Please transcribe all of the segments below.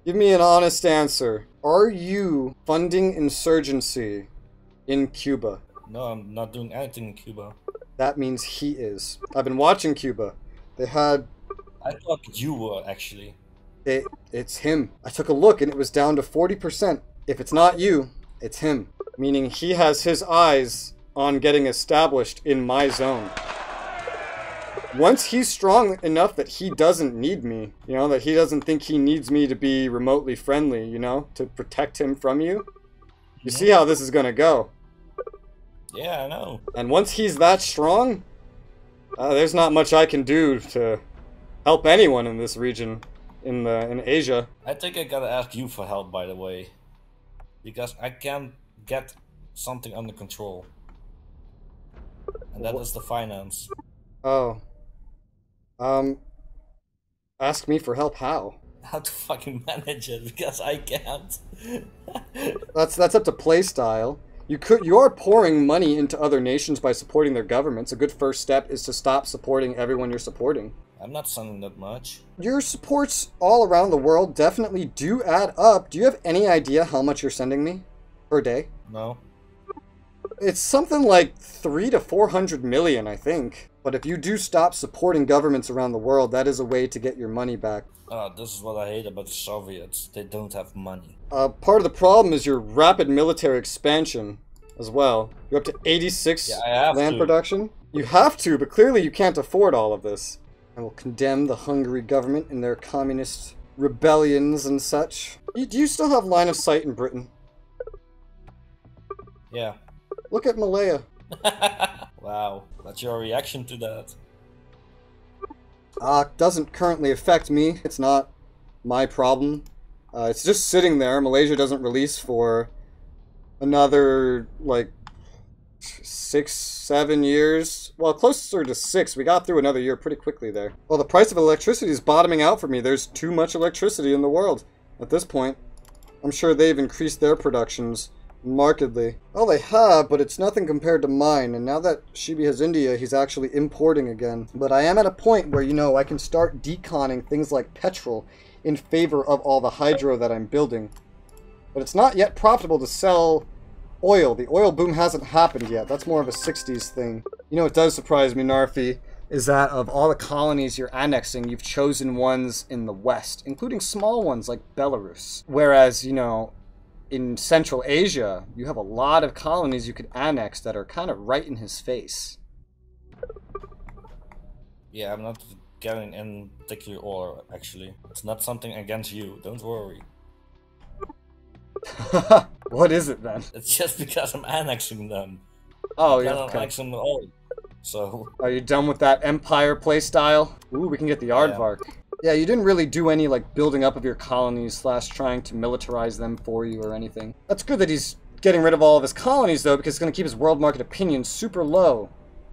Give me an honest answer. Are you funding insurgency in Cuba? No, I'm not doing anything in Cuba. That means he is. I've been watching Cuba. They had... I thought you were, actually. It's him. I took a look and it was down to 40%. If it's not you, it's him. Meaning he has his eyes on getting established in my zone. Once he's strong enough that he doesn't need me, you know, that he doesn't think he needs me to be remotely friendly, you know, to protect him from you, you see how this is gonna go. Yeah, I know. And once he's that strong, there's not much I can do to help anyone in this region, in Asia. I think I gotta ask you for help, by the way. Because I can't get something under control. And that is the finance. Oh. Ask me for help how? How to fucking manage it, because I can't. That's up to playstyle. You are pouring money into other nations by supporting their governments. A good first step is to stop supporting everyone you're supporting. I'm not sending that much. Your supports all around the world definitely do add up. Do you have any idea how much you're sending me per day? No. It's something like 300 to 400 million, I think. But if you do stop supporting governments around the world, that is a way to get your money back. This is what I hate about the Soviets. They don't have money. Part of the problem is your rapid military expansion as well. You're up to 86 land production. You have to, but clearly you can't afford all of this. I will condemn the Hungary government and their communist rebellions and such. Do you still have line of sight in Britain? Yeah. Look at Malaya. Wow, that's your reaction to that. Doesn't currently affect me. It's not my problem. It's just sitting there. Malaysia doesn't release for another, like, 6, 7 years. Well, closer to 6. We got through another year pretty quickly there. Well, the price of electricity is bottoming out for me. There's too much electricity in the world at this point. I'm sure they've increased their productions markedly. Well, they have, but it's nothing compared to mine. And now that Shibi has India, he's actually importing again. But I am at a point where, you know, I can start deconning things like petrol in favor of all the hydro that I'm building. But it's not yet profitable to sell oil. The oil boom hasn't happened yet. That's more of a 60s thing. You know, it does surprise me, Narfi, is that of all the colonies you're annexing, you've chosen ones in the west, including small ones like Belarus. Whereas, you know, in Central Asia, you have a lot of colonies you could annex that are kind of right in his face. Yeah, I'm not getting in particular order, actually. It's not something against you, don't worry. What is it then? It's just because I'm annexing them. Oh, yeah, okay. Annexing them all. So... Are you done with that Empire playstyle? Ooh, we can get the Aardvark. Yeah, you didn't really do any, like, building up of your colonies / trying to militarize them for you or anything. That's good that he's getting rid of all of his colonies, though, because it's going to keep his world market opinion super low,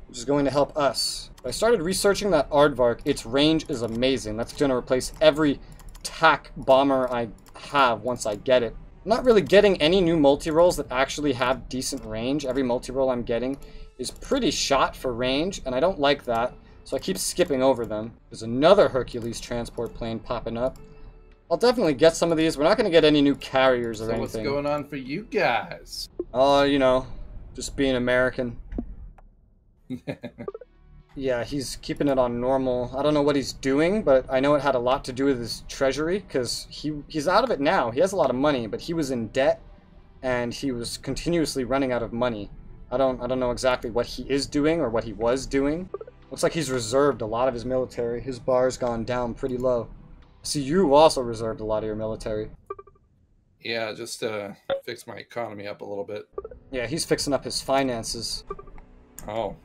which is going to help us. I started researching that Aardvark. Its range is amazing. That's going to replace every TAC bomber I have once I get it. I'm not really getting any new multi-rolls that actually have decent range. Every multi-roll I'm getting is pretty shot for range, and I don't like that. So I keep skipping over them. There's another Hercules transport plane popping up. I'll definitely get some of these. We're not going to get any new carriers or anything. What's going on for you guys? Oh, you know, just being American. Yeah, he's keeping it on normal. I don't know what he's doing, but I know it had a lot to do with his treasury, because he's out of it now. He has a lot of money, but he was in debt, and he was continuously running out of money. I don't know exactly what he is doing or what he was doing. Looks like he's reserved a lot of his military. His bar's gone down pretty low. See, you also reserved a lot of your military. Yeah, just to fix my economy up a little bit. Yeah, he's fixing up his finances. Oh,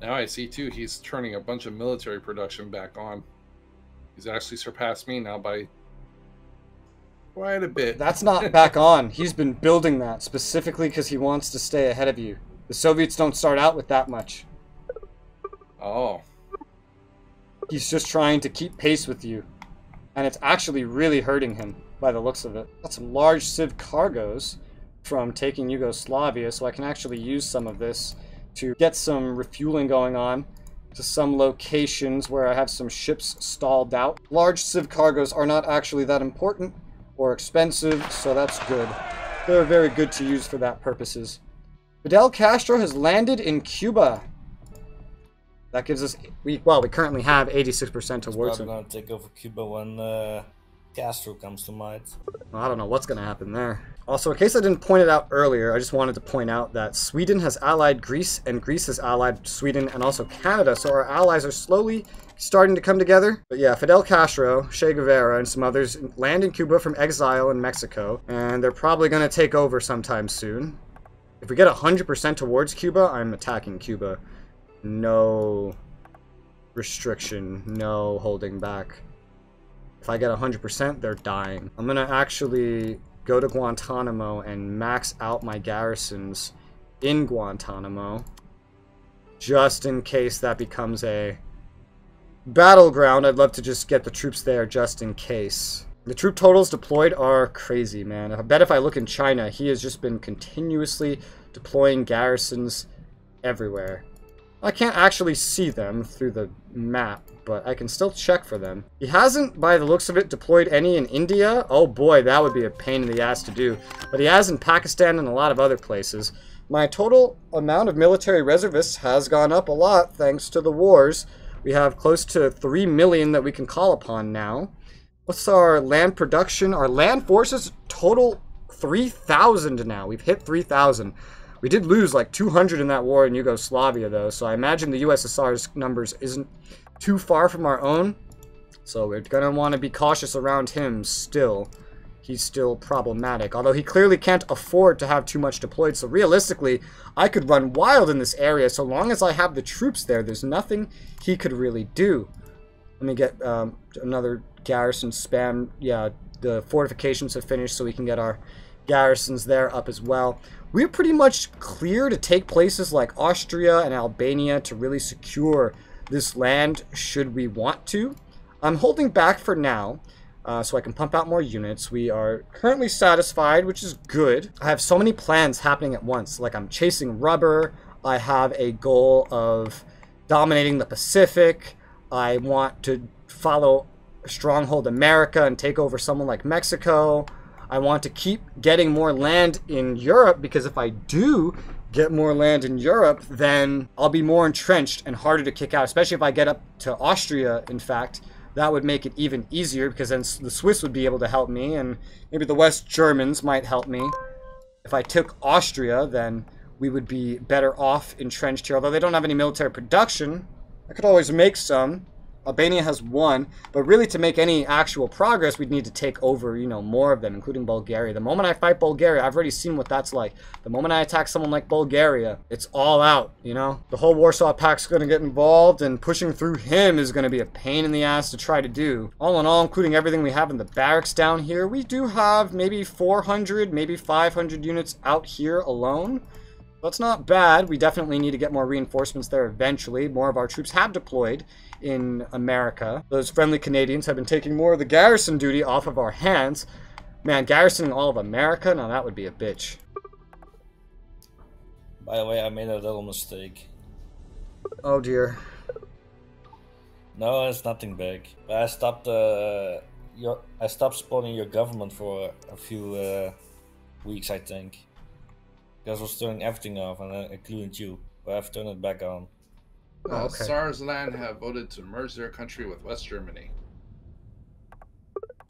now I see too, he's turning a bunch of military production back on. He's actually surpassed me now by quite a bit. That's not back on. He's been building that specifically because he wants to stay ahead of you. The Soviets don't start out with that much. Oh. He's just trying to keep pace with you. And it's actually really hurting him, by the looks of it. Got some large civ cargoes from taking Yugoslavia, so I can actually use some of this to get some refueling going on to some locations where I have some ships stalled out. Large civ cargoes are not actually that important or expensive, so that's good. They're very good to use for that purposes. Fidel Castro has landed in Cuba. That gives us, we currently have 86% towards him. We're going to take over Cuba when Castro comes to mind. Well, I don't know what's going to happen there. Also, in case I didn't point it out earlier, I just wanted to point out that Sweden has allied Greece, and Greece has allied Sweden and also Canada, so our allies are slowly starting to come together. But yeah, Fidel Castro, Che Guevara, and some others land in Cuba from exile in Mexico, and they're probably going to take over sometime soon. If we get 100% towards Cuba, I'm attacking Cuba. No restriction, no holding back. If I get 100%, they're dying. I'm gonna actually go to Guantanamo and max out my garrisons in Guantanamo, just in case that becomes a battleground. I'd love to just get the troops there just in case. The troop totals deployed are crazy, man. I bet if I look in China, he has just been continuously deploying garrisons everywhere. I can't actually see them through the map, but I can still check for them. He hasn't, by the looks of it, deployed any in India. Oh boy, that would be a pain in the ass to do. But he has in Pakistan and a lot of other places. My total amount of military reservists has gone up a lot thanks to the wars. We have close to 3 million that we can call upon now. What's our land production? Our land forces total 3,000 now. We've hit 3,000. We did lose like 200 in that war in Yugoslavia, though, so I imagine the USSR's numbers isn't too far from our own. So we're going to want to be cautious around him still. He's still problematic, although he clearly can't afford to have too much deployed, so realistically, I could run wild in this area. So long as I have the troops there, there's nothing he could really do. Let me get another garrison spam. Yeah, the fortifications have finished, so we can get our garrisons there up as well. We're pretty much clear to take places like Austria and Albania to really secure this land should we want to. I'm holding back for now so I can pump out more units. We are currently satisfied, which is good. I have so many plans happening at once. Like I'm chasing rubber. I have a goal of dominating the Pacific. I want to follow Stronghold America and take over someone like Mexico. I want to keep getting more land in Europe, because if I do get more land in Europe, then I'll be more entrenched and harder to kick out, especially if I get up to Austria, in fact. That would make it even easier, because then the Swiss would be able to help me, and maybe the West Germans might help me. If I took Austria, then we would be better off entrenched here. Although they don't have any military production, I could always make some. Albania has one, but really to make any actual progress, we'd need to take over, you know, more of them, including Bulgaria. The moment I fight Bulgaria, I've already seen what that's like. The moment I attack someone like Bulgaria, it's all out, you know? The whole Warsaw Pact's going to get involved, and pushing through him is going to be a pain in the ass to try to do. All in all, including everything we have in the barracks down here, we do have maybe 400, maybe 500 units out here alone. That's not bad. We definitely need to get more reinforcements there eventually. More of our troops have deployed in America. Those friendly Canadians have been taking more of the garrison duty off of our hands. Man, garrisoning all of America? Now that would be a bitch. By the way, I made a little mistake. Oh dear. No, it's nothing big. But I stopped I stopped supporting your government for a few weeks, I think. Because I was turning everything off, and including you. But I've turned it back on. Oh, okay. SARS land have voted to merge their country with West Germany.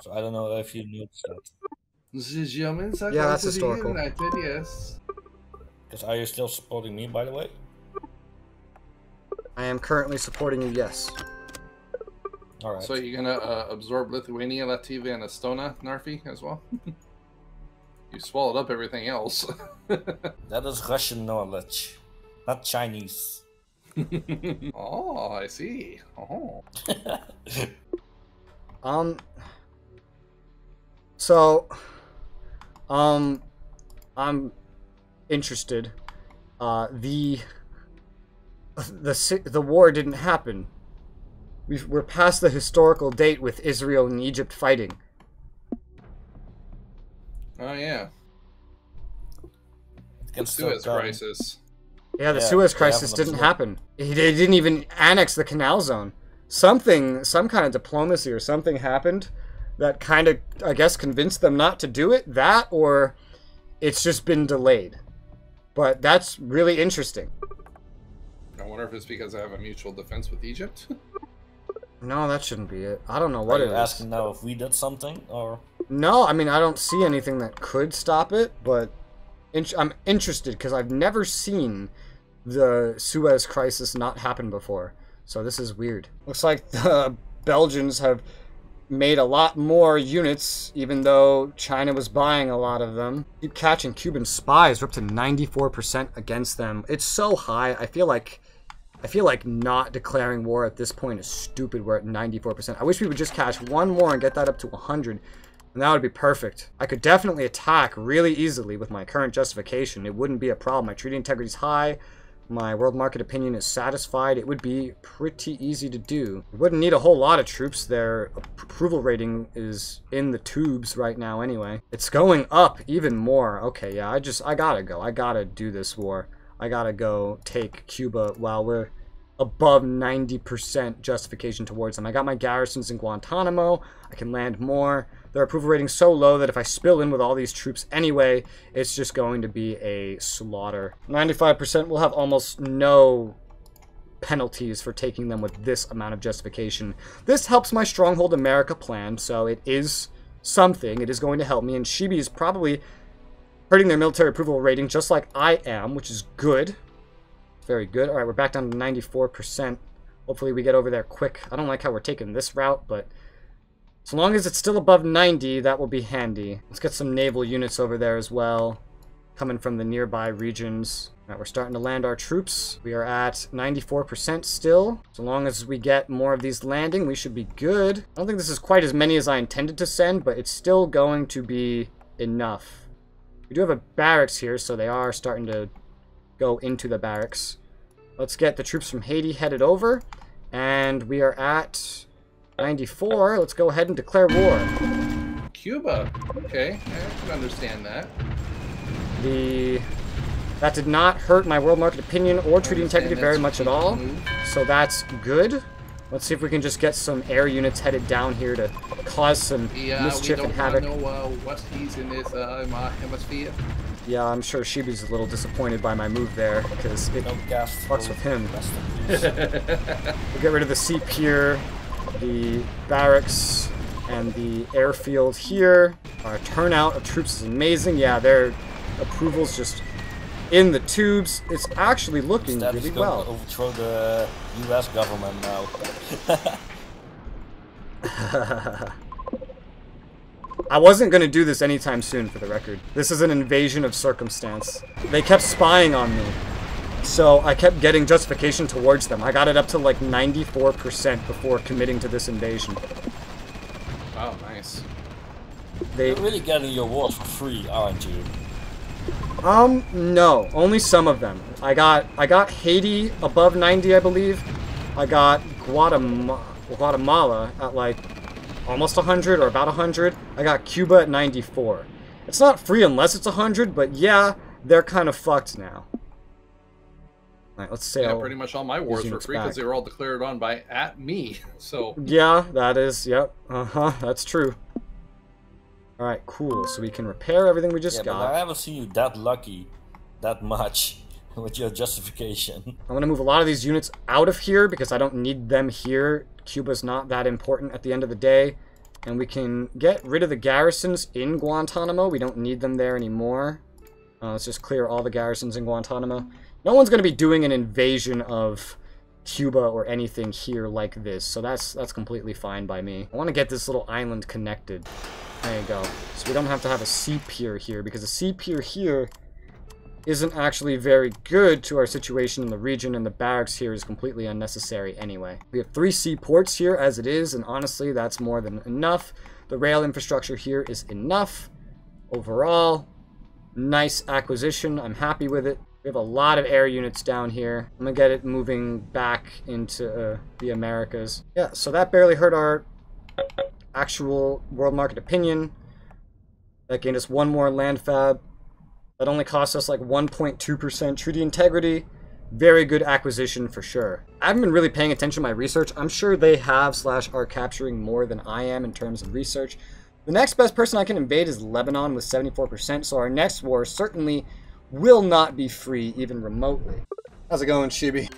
So I don't know if you noticed that. Yeah, that's historical. United, yes. Because are you still supporting me, by the way? I am currently supporting you, yes. Alright. So you're gonna absorb Lithuania, Latvia, and Estonia, Narfi, as well? You swallowed up everything else. That is Russian knowledge, not Chinese. Oh, I see. Oh. I'm interested. The war didn't happen. We're past the historical date with Israel and Egypt fighting. Oh yeah. The Suez Crisis. Yeah, the Suez Crisis didn't happen. They didn't even annex the Canal Zone. Some kind of diplomacy or something happened that kind of, I guess, convinced them not to do it. That, or it's just been delayed. But that's really interesting. I wonder if it's because I have a mutual defense with Egypt. No, that shouldn't be it. I don't know what Are it you is. asking now if we did something, or? No, I mean, I don't see anything that could stop it, but I'm interested because I've never seen the Suez Crisis not happen before. So this is weird. Looks like the Belgians have made a lot more units, even though China was buying a lot of them. Keep catching Cuban spies. We're up to 94% against them. It's so high. I feel like not declaring war at this point is stupid. We're at 94%. I wish we would just catch one more and get that up to 100. And that would be perfect. I could definitely attack really easily with my current justification. It wouldn't be a problem. My treaty integrity is high. My world market opinion is satisfied. It would be pretty easy to do. We wouldn't need a whole lot of troops. Their approval rating is in the tubes right now anyway. It's going up even more. Okay, yeah, I gotta go. I gotta do this war. I gotta go take Cuba while we're above 90% justification towards them. I got my garrisons in Guantanamo. I can land more. Their approval rating's so low that if I spill in with all these troops anyway, it's just going to be a slaughter. 95% will have almost no penalties for taking them with this amount of justification. This helps my Stronghold America plan, so it is something. It is going to help me, and Shibi is probably hurting their military approval rating just like I am, which is good. Very good. Alright, we're back down to 94%. Hopefully we get over there quick. I don't like how we're taking this route, but so long as it's still above 90, that will be handy. Let's get some naval units over there as well, coming from the nearby regions. Alright, we're starting to land our troops. We are at 94% still. So long as we get more of these landing, we should be good. I don't think this is quite as many as I intended to send, but it's still going to be enough. We do have a barracks here, so they are starting to go into the barracks. Let's get the troops from Haiti headed over, and we are at 94. Let's go ahead and declare war. Cuba. Okay, I can understand that. That did not hurt my world market opinion or treaty integrity very much at all, so that's good. Let's see if we can just get some air units headed down here to cause some mischief and havoc. We don't know what he's in this hemisphere. Yeah, I'm sure Shibi's a little disappointed by my move there, because it fucks with him. We'll get rid of the sea pier, the barracks, and the airfield here. Our turnout of troops is amazing. Yeah, their approval's just in the tubes. It's actually looking really well. Overthrow the U.S. government now. I wasn't going to do this anytime soon, for the record. This is an invasion of circumstance. They kept spying on me, so I kept getting justification towards them. I got it up to like 94% before committing to this invasion. Oh, nice. You're really getting your wars for free, aren't you? No. Only some of them. I got Haiti above 90, I believe. I got Guatemala at like almost 100 or about 100. I got Cuba at 94. It's not free unless it's 100, but yeah, they're kind of fucked now. Alright, let's sail. Yeah, pretty much all my wars were free because they were all declared on by me. So yeah, that is, yep. That's true. Alright, cool. So we can repair everything we just got. But I haven't seen you that lucky, that much, with your justification. I'm going to move a lot of these units out of here because I don't need them here. Cuba's not that important at the end of the day. And we can get rid of the garrisons in Guantanamo. We don't need them there anymore. Let's just clear all the garrisons in Guantanamo. No one's going to be doing an invasion of Cuba or anything here like this, so that's completely fine by me. I want to get this little island connected. There you go. So we don't have to have a sea pier here, because a sea pier here isn't actually very good to our situation in the region, and the barracks here is completely unnecessary anyway. We have 3 seaports here as it is, and honestly, that's more than enough. The rail infrastructure here is enough. Overall, nice acquisition. I'm happy with it. We have a lot of air units down here. I'm gonna get it moving back into the Americas. Yeah, so that barely hurt our actual world market opinion. That gained us 1 more land fab. That only cost us like 1.2% treaty integrity. Very good acquisition for sure. I haven't been really paying attention to my research. I'm sure they have / are capturing more than I am in terms of research. The next best person I can invade is Lebanon with 74%, so our next war certainly will not be free, even remotely. How's it going, Shibi?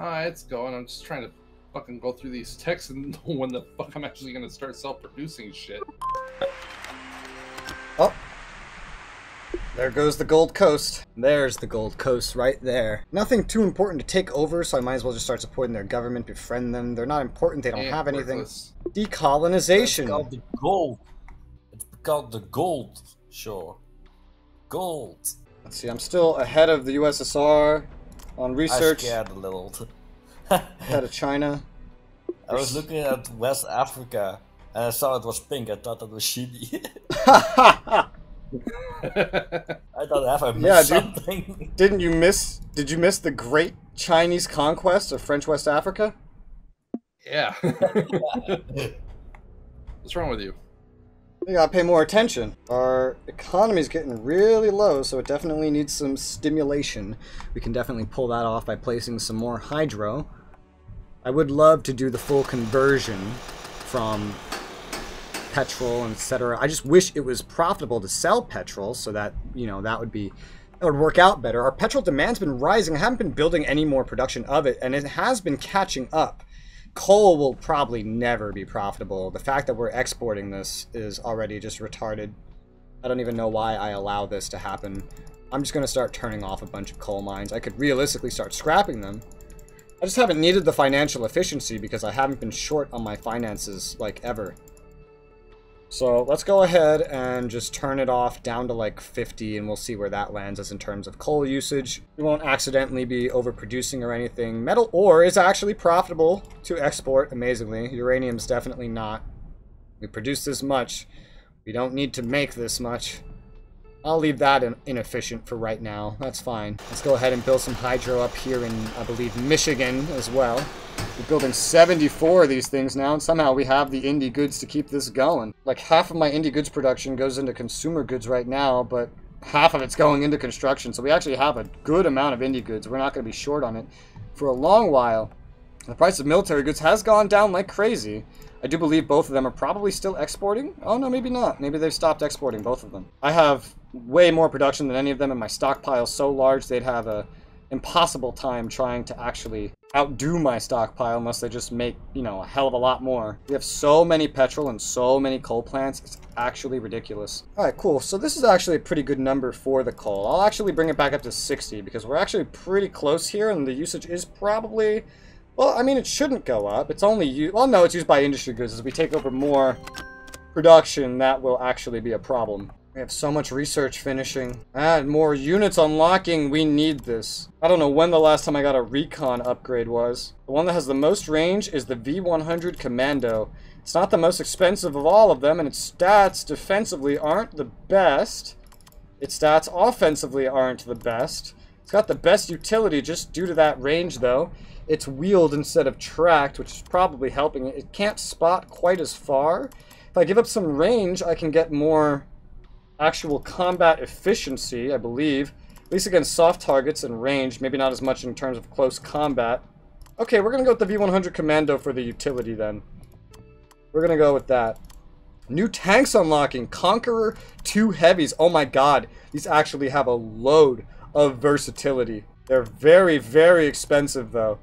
It's going. I'm just trying to fucking go through these texts and know when the fuck I'm actually gonna start self-producing shit. Oh. There goes the Gold Coast. There's the Gold Coast right there. Nothing too important to take over, so I might as well just start supporting their government, befriend them. They're not important, they don't have anything. Worthless. Decolonization. It's called the gold. It's called the gold. Sure. Gold. Let's see, I'm still ahead of the USSR on research. I scared a little. Ahead of China. I was looking at West Africa and I saw it was pink. I thought that was Shibi. I thought I missed something. Did you miss the great Chinese conquest of French West Africa? Yeah. What's wrong with you? You gotta pay more attention. Our economy's getting really low, so it definitely needs some stimulation. We can definitely pull that off by placing some more hydro. I would love to do the full conversion from petrol and etc. I just wish it was profitable to sell petrol so that, you know, that would work out better. Our petrol demand's been rising. I haven't been building any more production of it, and it has been catching up. Coal will probably never be profitable. The fact that we're exporting this is already just retarded. I don't even know why I allow this to happen. I'm just going to start turning off a bunch of coal mines. I could realistically start scrapping them. I just haven't needed the financial efficiency because I haven't been short on my finances, like, ever. So let's go ahead and just turn it off down to like 50 and we'll see where that lands us in terms of coal usage. We won't accidentally be overproducing or anything. Metal ore is actually profitable to export, amazingly. Uranium's definitely not. We produce this much. We don't need to make this much. I'll leave that inefficient for right now. That's fine. Let's go ahead and build some hydro up here in, I believe, Michigan as well. We're building 74 of these things now, and somehow we have the indie goods to keep this going. Like, half of my indie goods production goes into consumer goods right now, but half of it's going into construction, so we actually have a good amount of indie goods. We're not going to be short on it for a long while. The price of military goods has gone down like crazy. I do believe both of them are probably still exporting. Oh, no, maybe not. Maybe they've stopped exporting, both of them. I have way more production than any of them, and my stockpile is so large they'd have a impossible time trying to actually outdo my stockpile unless they just make, you know, a hell of a lot more. We have so many petrol and so many coal plants, it's actually ridiculous. Alright, cool. So this is actually a pretty good number for the coal. I'll actually bring it back up to 60 because we're actually pretty close here and the usage is probably... Well, I mean, it shouldn't go up. It's only well, no, it's used by industry goods. As we take over more production, that will actually be a problem. We have so much research finishing. And more units unlocking. We need this. I don't know when the last time I got a recon upgrade was. The one that has the most range is the V100 Commando. It's not the most expensive of all of them, and its stats defensively aren't the best. Its stats offensively aren't the best. It's got the best utility just due to that range, though. It's wheeled instead of tracked, which is probably helping it. It can't spot quite as far. If I give up some range, I can get more actual combat efficiency, I believe. At least against soft targets and range. Maybe not as much in terms of close combat. Okay, we're going to go with the V100 Commando for the utility then. We're going to go with that. New tanks unlocking. Conqueror 2 Heavies. Oh my god. These actually have a load of versatility. They're very, very expensive though.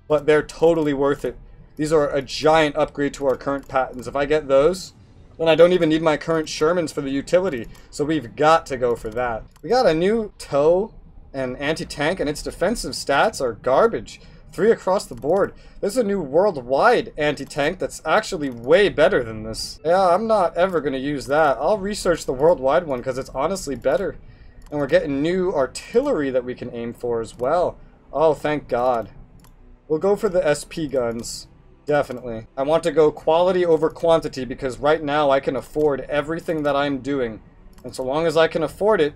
But they're totally worth it. These are a giant upgrade to our current patents. If I get those, then I don't even need my current Shermans for the utility. So we've got to go for that. We got a new tow and anti-tank, and its defensive stats are garbage. 3 across the board. There's a new worldwide anti-tank that's actually way better than this. Yeah, I'm not ever going to use that. I'll research the worldwide one because it's honestly better. And we're getting new artillery that we can aim for as well. Oh, thank God. We'll go for the SP guns. Definitely. I want to go quality over quantity because right now I can afford everything that I'm doing. And so long as I can afford it,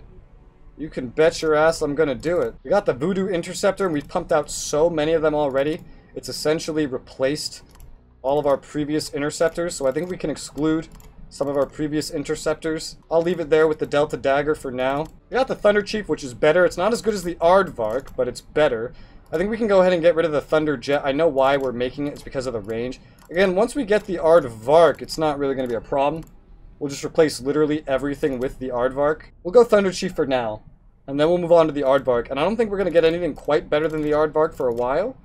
you can bet your ass I'm gonna do it. We got the Voodoo Interceptor and we've pumped out so many of them already. It's essentially replaced all of our previous interceptors, so I think we can exclude some of our previous interceptors. I'll leave it there with the Delta Dagger for now. We got the Thunder Chief, which is better. It's not as good as the Aardvark, but it's better. I think we can go ahead and get rid of the Thunder Jet. I know why we're making it. It's because of the range. Again, once we get the Aardvark, it's not really going to be a problem. We'll just replace literally everything with the Aardvark. We'll go Thunder Chief for now. And then we'll move on to the Aardvark. And I don't think we're going to get anything quite better than the Aardvark for a while.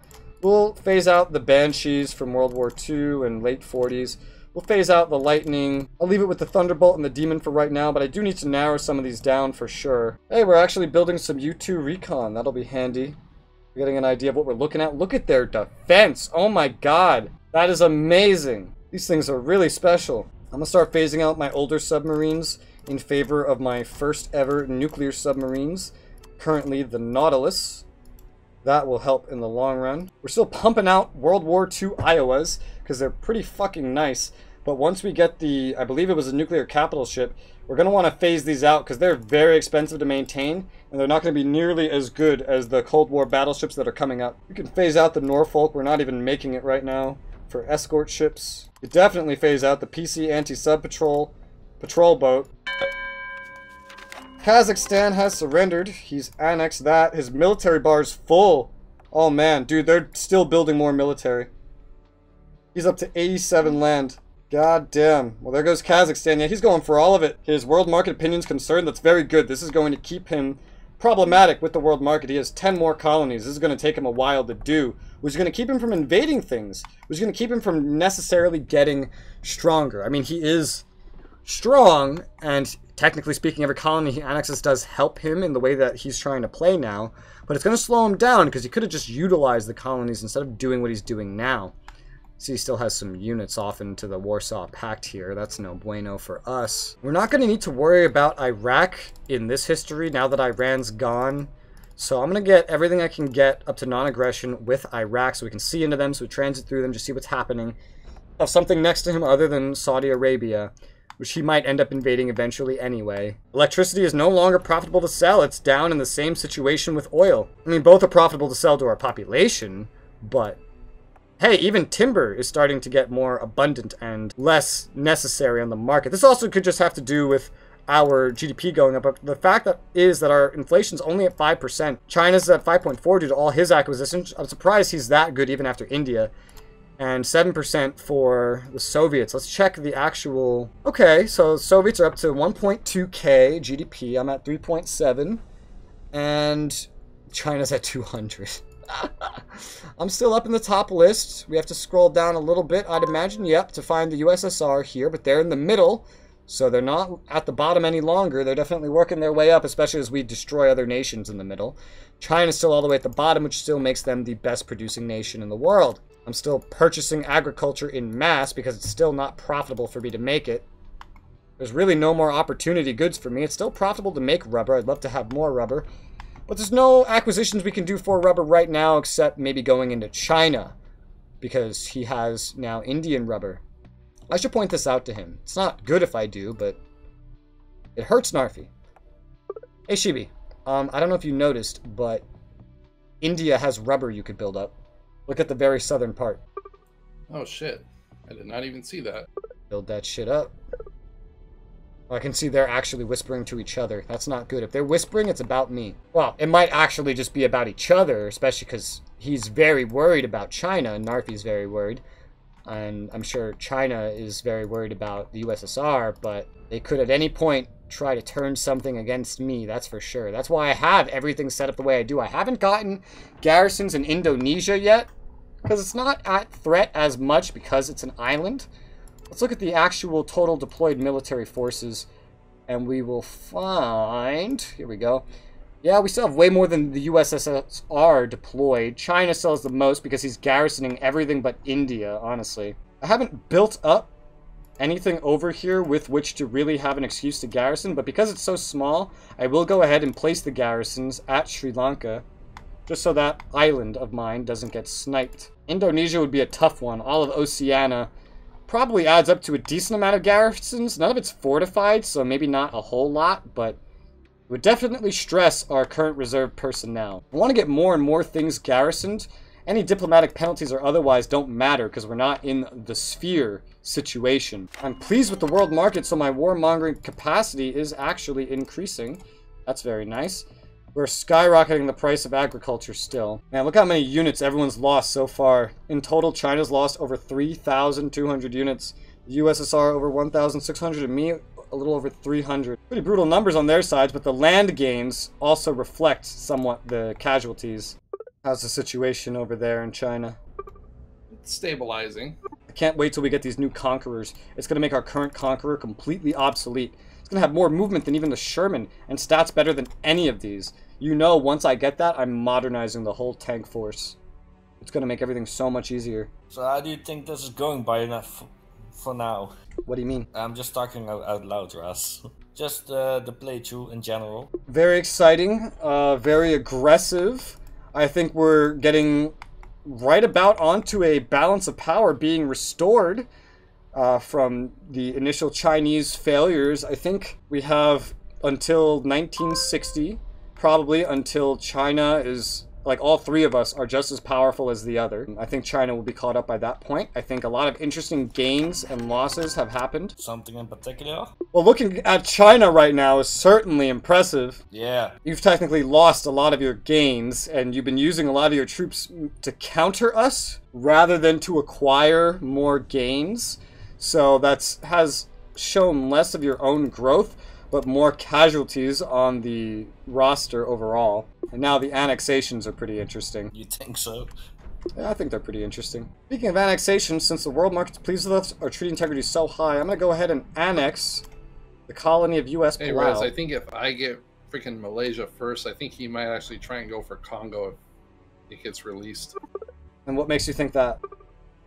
We'll phase out the Banshees from World War II and late 40s. We'll phase out the Lightning. I'll leave it with the Thunderbolt and the Demon for right now, but I do need to narrow some of these down for sure. Hey, we're actually building some U2 Recon. That'll be handy. We're getting an idea of what we're looking at. Look at their defense. Oh my god. That is amazing. These things are really special. I'm going to start phasing out my older submarines in favor of my first ever nuclear submarines. Currently the Nautilus. That will help in the long run. We're still pumping out World War II Iowas because they're pretty fucking nice. But once we get the, I believe it was a nuclear capital ship, we're going to want to phase these out because they're very expensive to maintain. And they're not going to be nearly as good as the Cold War battleships that are coming up. We can phase out the Norfolk. We're not even making it right now for escort ships. You definitely phase out the PC anti-sub patrol boat. Kazakhstan has surrendered. He's annexed that. His military bar is full. Oh man, dude, they're still building more military. He's up to 87 land. God damn. Well, there goes Kazakhstan. Yeah, he's going for all of it. His world market opinion's concerned. That's very good. This is going to keep him problematic with the world market. He has 10 more colonies. This is going to take him a while to do. Which is going to keep him from invading things. Which is going to keep him from necessarily getting stronger. I mean, he is strong, and technically speaking, every colony he annexes does help him in the way that he's trying to play now. But it's going to slow him down because he could have just utilized the colonies instead of doing what he's doing now. See, he still has some units off into the Warsaw Pact here. That's no bueno for us. We're not going to need to worry about Iraq in this history now that Iran's gone. So I'm going to get everything I can get up to non-aggression with Iraq so we can see into them, so we transit through them, just see what's happening. Have something next to him other than Saudi Arabia, which he might end up invading eventually anyway. Electricity is no longer profitable to sell. It's down in the same situation with oil. I mean, both are profitable to sell to our population, but hey, even timber is starting to get more abundant and less necessary on the market. This also could just have to do with our GDP going up. But the fact that is that our inflation's only at 5%. China's at 5.4 due to all his acquisitions. I'm surprised he's that good even after India. And 7% for the Soviets. Let's check the actual... Okay, so Soviets are up to 1.2k GDP. I'm at 3.7. And China's at 200. I'm still up in the top list. We have to scroll down a little bit, I'd imagine, yep, to find the USSR here, but they're in the middle, so they're not at the bottom any longer. They're definitely working their way up, especially as we destroy other nations in the middle. China's still all the way at the bottom, which still makes them the best producing nation in the world. I'm still purchasing agriculture in mass because it's still not profitable for me to make it. There's really no more opportunity goods for me. It's still profitable to make rubber. I'd love to have more rubber. But there's no acquisitions we can do for rubber right now except maybe going into China because he has now Indian rubber. I should point this out to him. It's not good if I do, but it hurts Narfi. Hey Shibi, I don't know if you noticed, but India has rubber you could build up. Look at the very southern part. Oh shit, I did not even see that. Build that shit up. I can see they're actually whispering to each other. That's not good. If they're whispering, it's about me. Well, it might actually just be about each other, especially because he's very worried about China, and Narfi's very worried. And I'm sure China is very worried about the USSR, but they could at any point try to turn something against me, that's for sure. That's why I have everything set up the way I do. I haven't gotten garrisons in Indonesia yet, because it's not at threat as much because it's an island. Let's look at the actual total deployed military forces, and we will find... Here we go. Yeah, we still have way more than the USSR deployed. China still has the most because he's garrisoning everything but India, honestly. I haven't built up anything over here with which to really have an excuse to garrison, but because it's so small, I will go ahead and place the garrisons at Sri Lanka, just so that island of mine doesn't get sniped. Indonesia would be a tough one. All of Oceania probably adds up to a decent amount of garrisons. None of it's fortified, so maybe not a whole lot, but it would definitely stress our current reserve personnel. I want to get more and more things garrisoned. Any diplomatic penalties or otherwise don't matter because we're not in the sphere situation. I'm pleased with the world market, so my warmongering capacity is actually increasing. That's very nice. We're skyrocketing the price of agriculture still. Man, look how many units everyone's lost so far. In total, China's lost over 3,200 units. The USSR over 1,600, and me a little over 300. Pretty brutal numbers on their sides, but the land gains also reflect somewhat the casualties. How's the situation over there in China? It's stabilizing. I can't wait till we get these new conquerors. It's going to make our current conqueror completely obsolete. It's going to have more movement than even the Sherman, and stats better than any of these. You know, once I get that, I'm modernizing the whole tank force. It's going to make everything so much easier. So how do you think this is going by enough for now? What do you mean? I'm just talking out loud, Ras. Just the playthrough in general. Very exciting, very aggressive. I think we're getting right about onto a balance of power being restored from the initial Chinese failures. I think we have until 1960, probably until China is, like, all three of us are just as powerful as the other. I think China will be caught up by that point. I think a lot of interesting gains and losses have happened. Something in particular? Well, looking at China right now is certainly impressive. Yeah. You've technically lost a lot of your gains, and you've been using a lot of your troops to counter us rather than to acquire more gains. So that has shown less of your own growth, but more casualties on the roster overall. And now the annexations are pretty interesting. You think so? Yeah, I think they're pretty interesting. Speaking of annexations, since the world market's pleased with us, our treaty integrity is so high, I'm going to go ahead and annex the colony of U.S. Hey, Palau. Rez, I think if I get freaking Malaysia first, I think he might actually try and go for Congo if it gets released. And what makes you think that?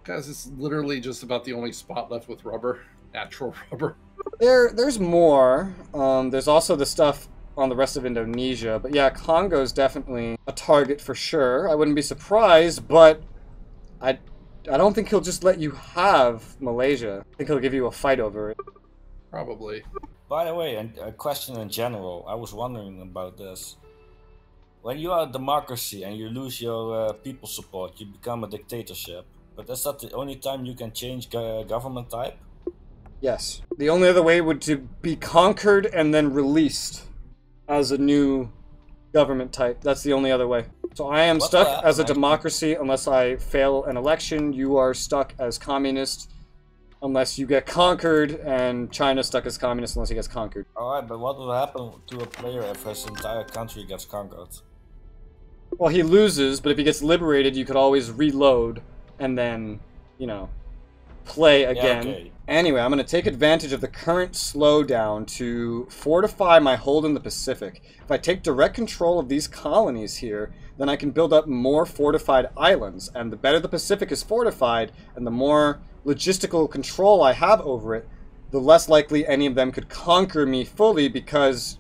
Because it's literally just about the only spot left with rubber. Natural rubber. There's more. There's also the stuff on the rest of Indonesia. But yeah, Congo's definitely a target for sure. I wouldn't be surprised, but I don't think he'll just let you have Malaysia. I think he'll give you a fight over it. Probably. By the way, a question in general. I was wondering about this. When you are a democracy and you lose your people support, you become a dictatorship. But is that the only time you can change government type? Yes. The only other way would to be conquered and then released as a new government type. That's the only other way. So I am stuck as a democracy unless I fail an election. You are stuck as communist unless you get conquered, and China's stuck as communist unless he gets conquered. Alright, but what will happen to a player if his entire country gets conquered? Well, he loses, but if he gets liberated, you could always reload and then, you know, play again. Yeah, okay. Anyway, I'm going to take advantage of the current slowdown to fortify my hold in the Pacific. If I take direct control of these colonies here, then I can build up more fortified islands. And the better the Pacific is fortified, and the more logistical control I have over it, the less likely any of them could conquer me fully, because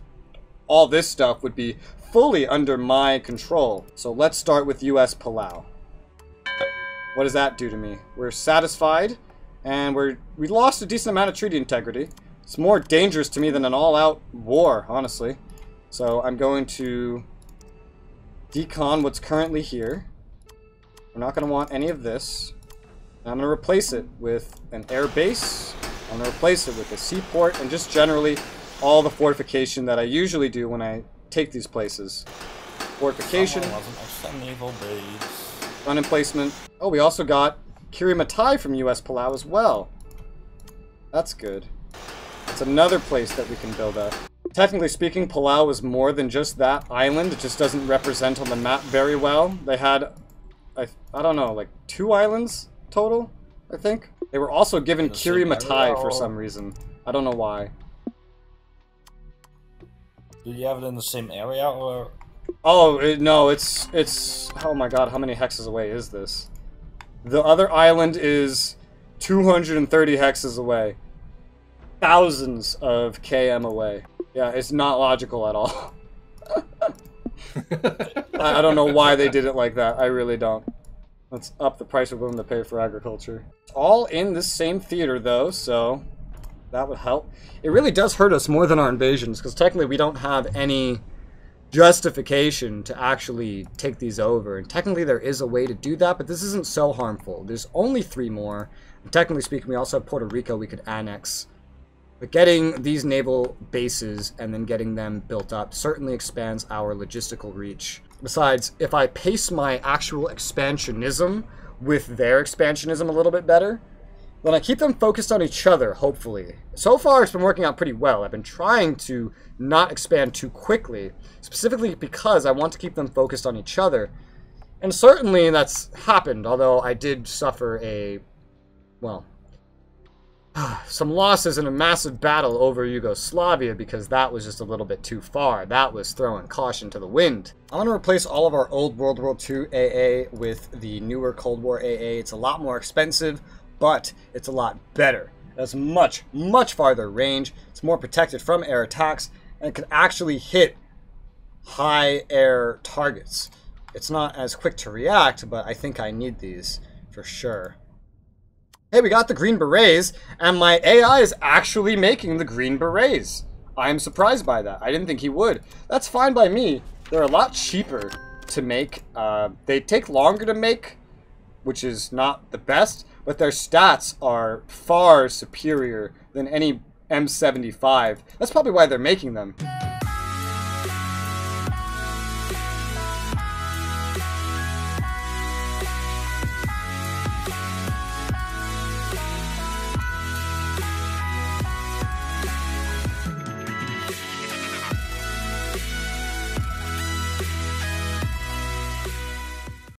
all this stuff would be fully under my control. So let's start with US Palau. What does that do to me? We're satisfied. And we lost a decent amount of treaty integrity. It's more dangerous to me than an all-out war, honestly. So I'm going to decon what's currently here. We're not going to want any of this. And I'm going to replace it with an air base. I'm going to replace it with a seaport, and just generally all the fortification that I usually do when I take these places. Fortification. Run emplacement. Oh, we also got Kirimatai from US Palau as well. That's good. It's another place that we can build up. Technically speaking, Palau is more than just that island. It just doesn't represent on the map very well. They had, I don't know, like 2 islands total, I think. They were also given Kirimatai for some reason. I don't know why. Do you have it in the same area, or? Oh, no, it's... Oh my god, how many hexes away is this? The other island is 230 hexes away. Thousands of km away. Yeah, it's not logical at all. I don't know why they did it like that. I really don't. Let's up the price we're willing to pay for agriculture. It's all in this same theater, though, so that would help. It really does hurt us more than our invasions, because technically we don't have any justification to actually take these over, and technically there is a way to do that, but this isn't so harmful. There's only 3 more, and technically speaking we also have Puerto Rico we could annex But getting these naval bases and then getting them built up certainly expands our logistical reach. Besides, if I pace my actual expansionism with their expansionism a little bit better, then I keep them focused on each other, hopefully. So far, it's been working out pretty well. I've been trying to not expand too quickly, specifically because I want to keep them focused on each other. And certainly that's happened, although I did suffer some losses in a massive battle over Yugoslavia because that was just a little bit too far. That was throwing caution to the wind. I'm going to replace all of our old World War II AA with the newer Cold War AA. It's a lot more expensive, but it's a lot better. It has much, much farther range. It's more protected from air attacks, and it can actually hit high air targets. It's not as quick to react, but I think I need these for sure. Hey, we got the Green Berets, and my AI is actually making the Green Berets. I'm surprised by that. I didn't think he would. That's fine by me. They're a lot cheaper to make. They take longer to make, which is not the best, but their stats are far superior than any M75. That's probably why they're making them.